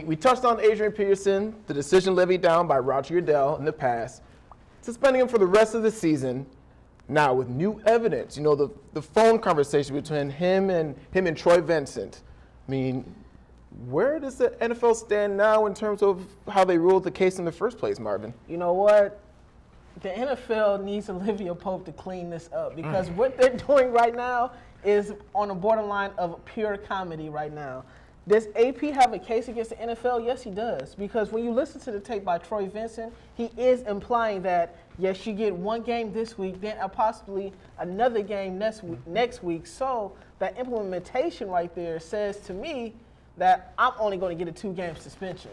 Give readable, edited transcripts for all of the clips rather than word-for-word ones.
we touched on Adrian Peterson, the decision levied down by Roger Goodell in the past, suspending him for the rest of the season. Now, with new evidence, the phone conversation between him and Troy Vincent. I mean, where does the NFL stand now in terms of how they ruled the case in the first place, Marvin? You know what? The NFL needs Olivia Pope to clean this up because what they're doing right now is on the borderline of pure comedy right now. Does AP have a case against the NFL? Yes, he does. Because when you listen to the tape by Troy Vincent, he is implying that, yes, you get one game this week, then possibly another game next week. So that implementation right there says to me that I'm only going to get a 2-game suspension.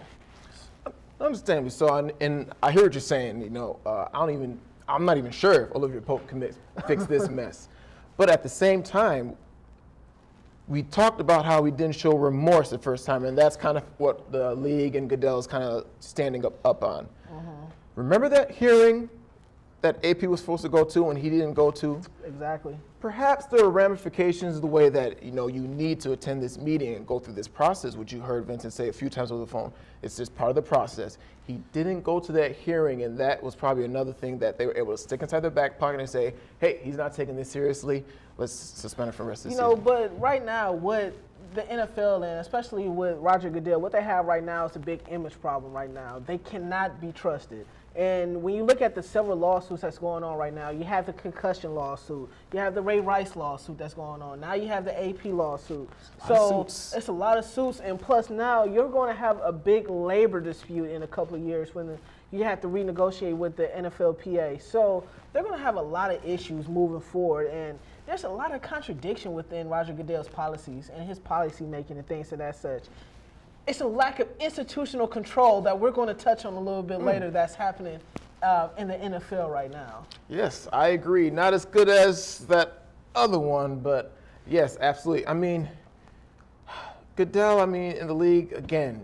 Understandably so, and I hear what you're saying. I'm not even sure if Olivia Pope can fix this mess. But at the same time, we talked about how we didn't show remorse the first time, and that's kind of what the league and Goodell is kind of standing up on. Remember that hearing that AP was supposed to go to and he didn't go to? Exactly. Perhaps there are ramifications of the way that you need to attend this meeting and go through this process, which you heard Vincent say a few times over the phone. It's just part of the process. He didn't go to that hearing, and that was probably another thing that they were able to stick inside their back pocket and say, hey, he's not taking this seriously. Let's suspend him for the rest of the season. But right now, what the NFL and especially with Roger Goodell, what they have right now is a big image problem right now. They cannot be trusted. And when you look at the several lawsuits that's going on right now, you have the concussion lawsuit, you have the Ray Rice lawsuit that's going on, now you have the AP lawsuit. So it's a lot of suits, and plus now you're going to have a big labor dispute in a couple of years when you have to renegotiate with the NFLPA. So they're going to have a lot of issues moving forward, and there's a lot of contradiction within Roger Goodell's policies and his policy making and things of that such. It's a lack of institutional control that we're going to touch on a little bit later that's happening in the NFL right now. Yes, I agree. Not as good as that other one, but yes, absolutely. I mean, Goodell, in the league, again,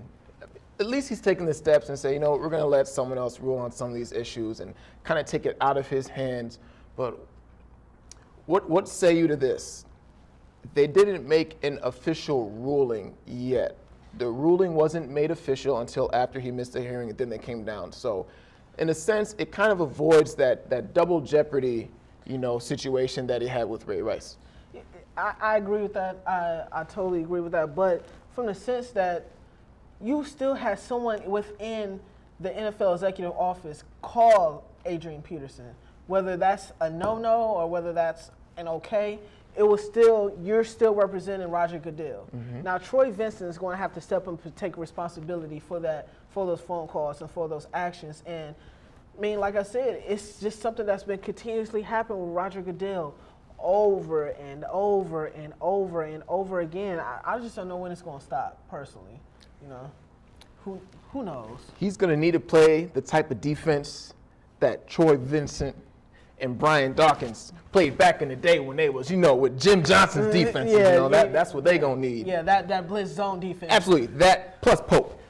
at least he's taking the steps and say, we're going to let someone else rule on some of these issues and kind of take it out of his hands. But what say you to this? They didn't make an official ruling yet. The ruling wasn't made official until after he missed the hearing, and then they came down. So, in a sense, it kind of avoids that double jeopardy, situation that he had with Ray Rice. I agree with that. I totally agree with that. But from the sense that you still have someone within the NFL executive office call Adrian Peterson, whether that's a no-no or whether that's an okay, you're still representing Roger Goodell. Now, Troy Vincent is going to have to step up and take responsibility for those phone calls and for those actions. And like I said, it's just something that's been continuously happening with Roger Goodell over and over and over and over again. I just don't know when it's going to stop, personally. Who knows? He's going to need to play the type of defense that Troy Vincent and Brian Dawkins played back in the day when they was, with Jim Johnson's defense. That's what they gonna need. Yeah, that blitz zone defense. Absolutely, that plus Pope.